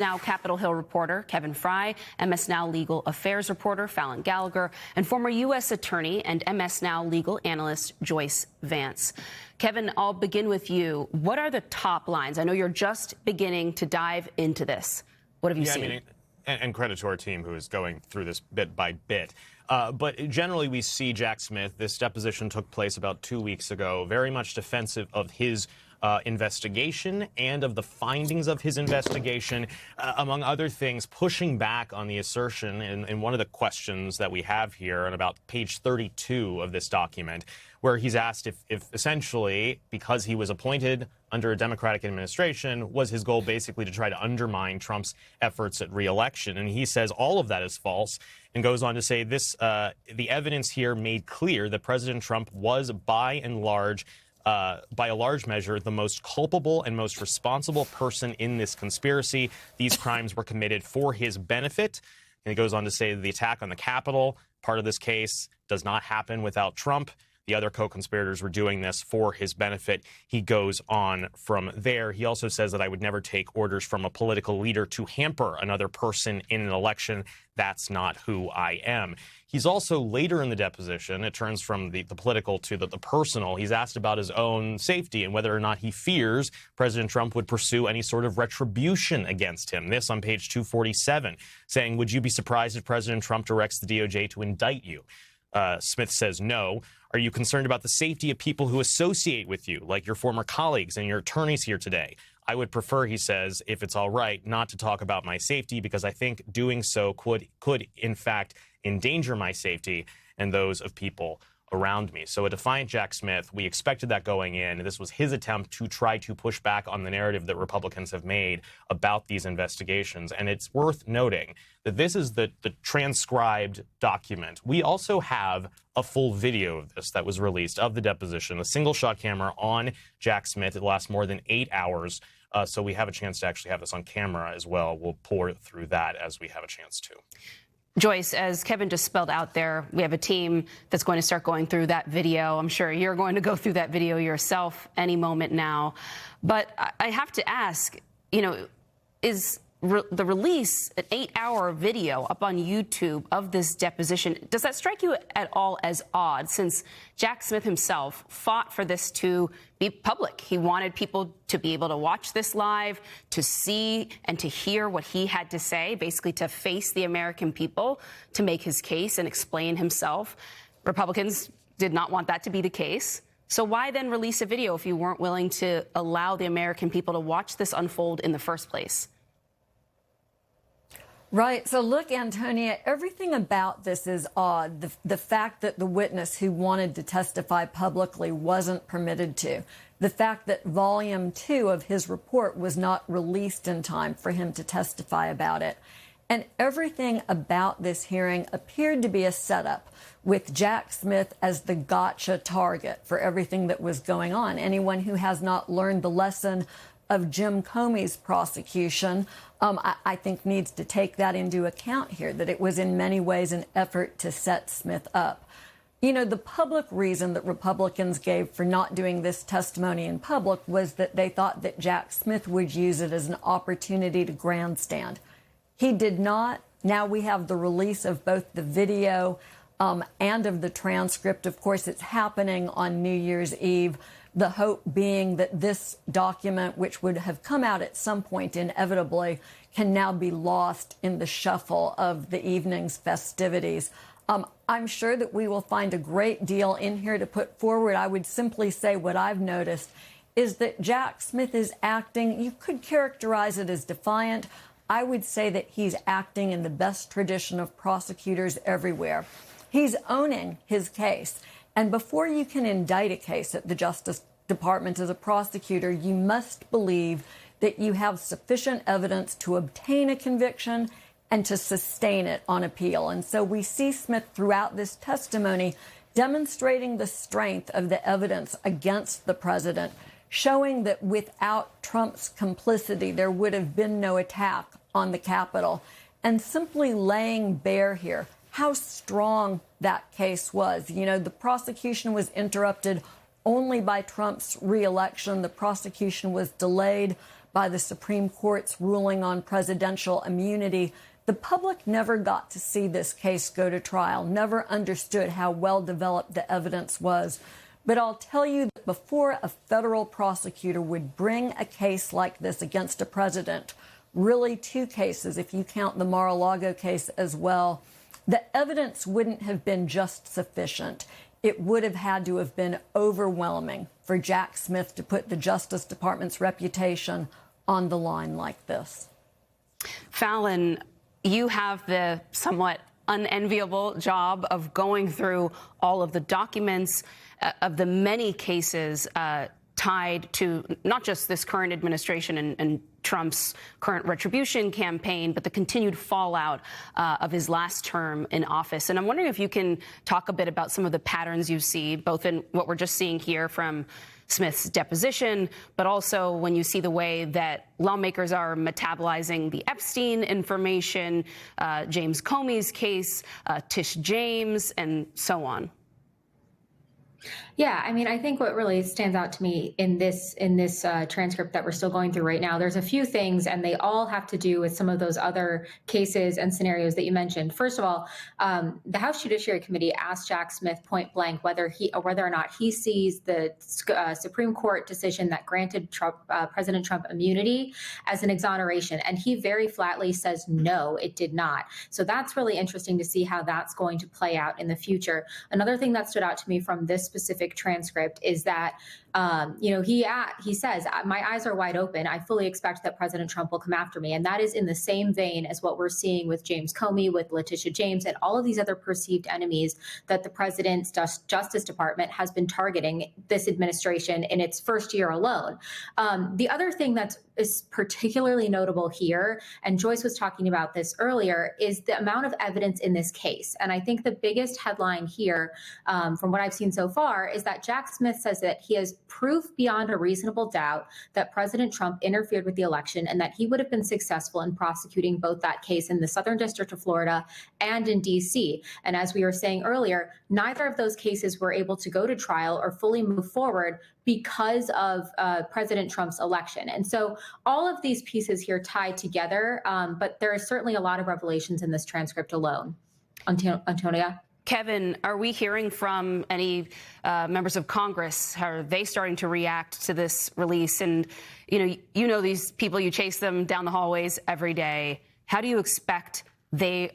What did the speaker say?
Now Capitol Hill reporter Kevin Fry, MS Now legal affairs reporter Fallon Gallagher, and former U.S. attorney and MS Now legal analyst Joyce Vance. Kevin, I'll begin with you. What are the top lines? I know you're just beginning to dive into this. What have you seen? I mean, and credit to our team who is going through this bit by bit. But generally, we see Jack Smith. This deposition took place about 2 weeks ago, very much defensive of his investigation and of the findings of his investigation, among other things, pushing back on the assertion in one of the questions that we have here on about page 32 of this document, where he's asked if essentially, because he was appointed under a Democratic administration, was his goal basically to try to undermine Trump's efforts at re-election. And he says all of that is false and goes on to say this, the evidence here made clear that President Trump was by a large measure, the most culpable and most responsible person in this conspiracy. These crimes were committed for his benefit. And he goes on to say the attack on the Capitol, part of this case, does not happen without Trump. The other co-conspirators were doing this for his benefit. He goes on from there. He also says that I would never take orders from a political leader to hamper another person in an election. That's not who I am. He's also later in the deposition, it turns from the political to the personal. He's asked about his own safety and whether or not he fears President Trump would pursue any sort of retribution against him. This on page 247, saying, would you be surprised if President Trump directs the DOJ to indict you? Smith says no. Are you concerned about the safety of people who associate with you, like your former colleagues and your attorneys here today? I would prefer, he says, if it's all right, not to talk about my safety, because I think doing so could in fact endanger my safety and those of people around me. So a defiant Jack Smith, we expected that going in. This was his attempt to try to push back on the narrative that Republicans have made about these investigations. And it's worth noting that this is the transcribed document. We also have a full video of this that was released of the deposition, a single shot camera on Jack Smith. It lasts more than 8 hours. So we have a chance to actually have this on camera as well. We'll pour through that as we have a chance to. Joyce, as Kevin just spelled out there, we have a team that's going to start going through that video. I'm sure you're going to go through that video yourself any moment now. But I have to ask, is the release, an 8-hour video up on YouTube of this deposition, does that strike you at all as odd, since Jack Smith himself fought for this to be public? He wanted people to be able to watch this live, to see and to hear what he had to say, basically to face the American people, to make his case and explain himself. Republicans did not want that to be the case. So why then release a video if you weren't willing to allow the American people to watch this unfold in the first place? Right. So look, Antonia, everything about this is odd. The fact that the witness who wanted to testify publicly wasn't permitted to. The fact that volume 2 of his report was not released in time for him to testify about it. And everything about this hearing appeared to be a setup, with Jack Smith as the gotcha target for everything that was going on. Anyone who has not learned the lesson of Jim Comey's prosecution, I think needs to take that into account here, that it was in many ways an effort to set Smith up. The public reason that Republicans gave for not doing this testimony in public was that they thought that Jack Smith would use it as an opportunity to grandstand. He did not. Now we have the release of both the video and of the transcript. Of course, it's happening on New Year's Eve. The hope being that this document, which would have come out at some point inevitably, can now be lost in the shuffle of the evening's festivities. I'm sure that we will find a great deal in here to put forward. I would simply say what I've noticed is that Jack Smith is acting, you could characterize it as defiant. I would say that he's acting in the best tradition of prosecutors everywhere. He's owning his case. And before you can indict a case at the Justice Department as a prosecutor, you must believe that you have sufficient evidence to obtain a conviction and to sustain it on appeal. And so we see Smith throughout this testimony demonstrating the strength of the evidence against the president, showing that without Trump's complicity, there would have been no attack on the Capitol, and simply laying bare here how strong that case was. The prosecution was interrupted only by Trump's reelection. The prosecution was delayed by the Supreme Court's ruling on presidential immunity, the public never got to see this case go to trial, never understood how well developed the evidence was. But I'll tell you that before a federal prosecutor would bring a case like this against a president, really two cases if you count the Mar-a-Lago case as well, the evidence wouldn't have been just sufficient. It would have had to have been overwhelming for Jack Smith to put the Justice Department's reputation on the line like this. Fallon, you have the somewhat unenviable job of going through all of the documents of the many cases tied to not just this current administration and Trump's current retribution campaign, but the continued fallout of his last term in office. And I'm wondering if you can talk a bit about some of the patterns you see, both in what we're just seeing here from Smith's deposition, but also when you see the way that lawmakers are metabolizing the Epstein information, James Comey's case, Tish James, and so on. Yeah, I mean, I think what really stands out to me in this transcript that we're still going through right now, there's a few things, and they all have to do with some of those other cases and scenarios that you mentioned. First of all, the House Judiciary Committee asked Jack Smith point blank whether or not he sees the Supreme Court decision that granted President Trump immunity as an exoneration, and he very flatly says no, it did not. So that's really interesting to see how that's going to play out in the future. Another thing that stood out to me from this specific transcript is that, he says, my eyes are wide open. I fully expect that President Trump will come after me. And that is in the same vein as what we're seeing with James Comey, with Letitia James, and all of these other perceived enemies that the president's Justice Department has been targeting this administration in its first year alone. The other thing that is particularly notable here, and Joyce was talking about this earlier, is the amount of evidence in this case. And I think the biggest headline here, from what I've seen so far, is that Jack Smith says that he has proof beyond a reasonable doubt that President Trump interfered with the election and that he would have been successful in prosecuting both that case in the Southern District of Florida and in D.C. And as we were saying earlier, neither of those cases were able to go to trial or fully move forward because of President Trump's election. And so all of these pieces here tie together, but there is certainly a lot of revelations in this transcript alone. Antonia? Kevin, are we hearing from any members of Congress? Are they starting to react to this release? And, you know these people, you chase them down the hallways every day. How do you expect they are